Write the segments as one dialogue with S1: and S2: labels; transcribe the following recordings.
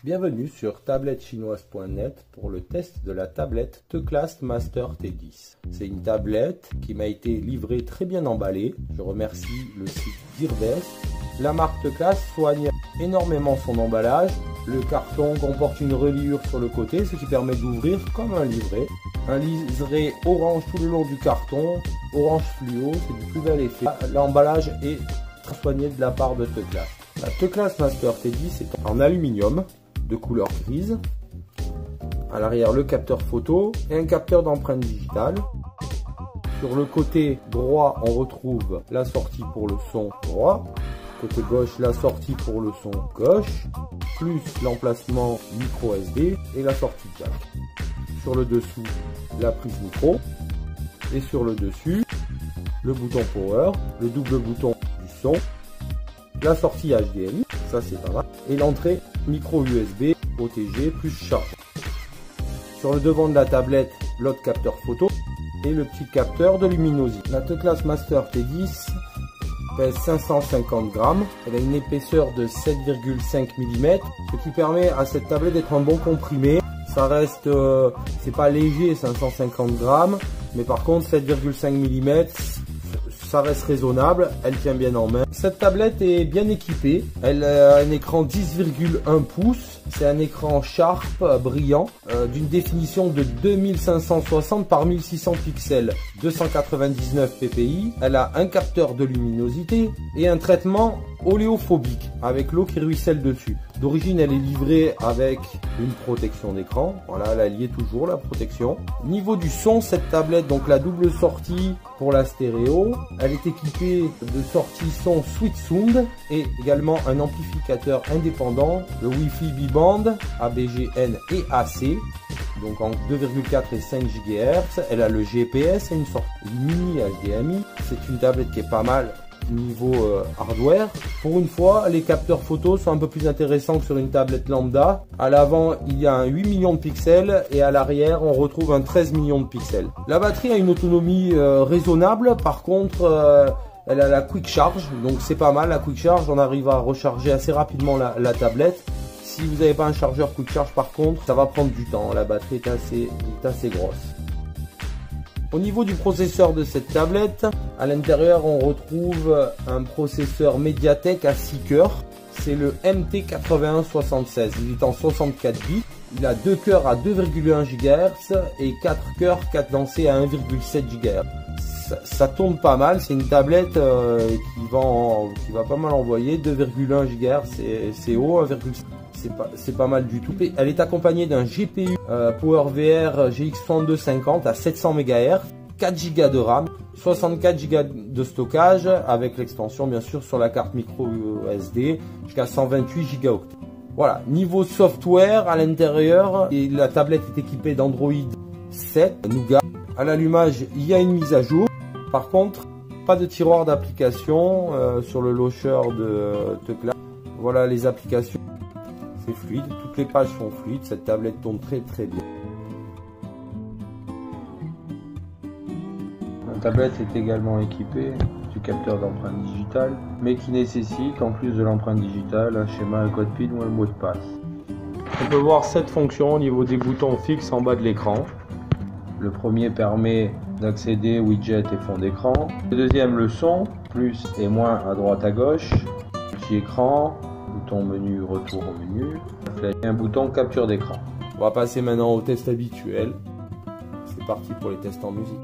S1: Bienvenue sur tablettechinoise.net pour le test de la tablette Teclast Master T10. C'est une tablette qui m'a été livrée très bien emballée. Je remercie le site Gearbest. La marque Teclast soigne énormément son emballage. Le carton comporte une reliure sur le côté, ce qui permet d'ouvrir comme un livret. Un liseré orange tout le long du carton, orange fluo, c'est du plus bel effet. L'emballage est très soigné de la part de Teclast. La Teclast Master T10 est en aluminium de couleur grise. À l'arrière, le capteur photo et un capteur d'empreinte digitale. Sur le côté droit, on retrouve la sortie pour le son droit. Côté gauche, la sortie pour le son gauche, plus l'emplacement micro SD et la sortie jack. Sur le dessous, la prise micro. Et sur le dessus, le bouton power, le double bouton du son, la sortie HDMI, ça c'est pas mal, et l'entrée micro USB, OTG plus charge. Sur le devant de la tablette, l'autre capteur photo et le petit capteur de luminosité. La Teclast Master T10 pèse 550 grammes, elle a une épaisseur de 7,5 mm, ce qui permet à cette tablette d'être un bon comprimé. Ça reste, c'est pas léger 550 grammes, mais par contre 7,5 mm, ça reste raisonnable, elle tient bien en main. Cette tablette est bien équipée, elle a un écran 10,1 pouces, c'est un écran Sharp brillant d'une définition de 2560 par 1600 pixels, 299 ppi, elle a un capteur de luminosité et un traitement oléophobique avec l'eau qui ruisselle dessus. D'origine, elle est livrée avec une protection d'écran. Voilà, elle allie toujours la protection. Niveau du son, cette tablette, donc la double sortie pour la stéréo, elle est équipée de sortie son Sweet Sound et également un amplificateur indépendant, le Wi-Fi B-Band, ABGN et AC. Donc en 2,4 et 5 GHz. Elle a le GPS et une sorte mini HDMI. C'est une tablette qui est pas mal niveau hardware. Pour une fois, les capteurs photos sont un peu plus intéressants que sur une tablette lambda. À l'avant, il y a un 8 millions de pixels et à l'arrière, on retrouve un 13 millions de pixels. La batterie a une autonomie raisonnable. Par contre, elle a la Quick Charge, donc c'est pas mal. La Quick Charge, on arrive à recharger assez rapidement la tablette. Si vous n'avez pas un chargeur Quick Charge, par contre, ça va prendre du temps. La batterie est assez grosse. Au niveau du processeur de cette tablette, à l'intérieur on retrouve un processeur Mediatek à 6 cœurs. C'est le MT8176. Il est en 64 bits. Il a 2 cœurs à 2,1 GHz et 4 cœurs cadencés à 1,7 GHz. Ça tourne pas mal. C'est une tablette qui va pas mal envoyer. 2,1 GHz c'est haut, 1,7. C'est pas mal du tout. Elle est accompagnée d'un GPU PowerVR GX 6250 à 700 MHz, 4 Go de RAM, 64 Go de stockage avec l'extension bien sûr sur la carte micro SD jusqu'à 128 Go. Voilà, niveau software à l'intérieur, la tablette est équipée d'Android 7 Nougat. À l'allumage, il y a une mise à jour. Par contre, pas de tiroir d'application sur le launcher de Teclast. Voilà les applications. C'est fluide, toutes les pages sont fluides, cette tablette tourne très bien. La tablette est également équipée du capteur d'empreinte digitale, mais qui nécessite en plus de l'empreinte digitale un schéma, un code PIN ou un mot de passe. On peut voir 7 fonctions au niveau des boutons fixes en bas de l'écran. Le premier permet d'accéder widget et fond d'écran. Le deuxième, le son, plus et moins à droite à gauche. Petit écran. Bouton menu, retour au menu, et un bouton capture d'écran. On va passer maintenant au test habituel. C'est parti pour les tests en musique.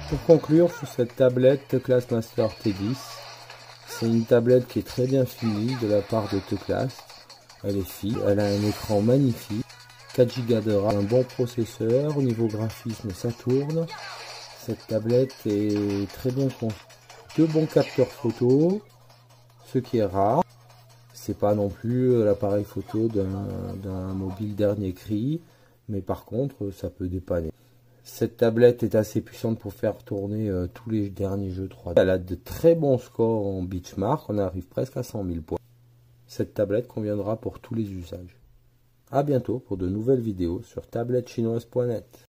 S1: Pour conclure sur cette tablette Teclast Master T10, c'est une tablette qui est très bien finie de la part de Teclast. Elle est fine, elle a un écran magnifique, 4 Go de RAM, un bon processeur, au niveau graphisme ça tourne. Cette tablette est très bien conçue. Deux bons capteurs photo, ce qui est rare. C'est pas non plus l'appareil photo d'un mobile dernier cri, mais par contre ça peut dépanner. Cette tablette est assez puissante pour faire tourner tous les derniers jeux 3D. Elle a de très bons scores en benchmark, on arrive presque à 100 000 points. Cette tablette conviendra pour tous les usages. A bientôt pour de nouvelles vidéos sur tablettechinoise.net.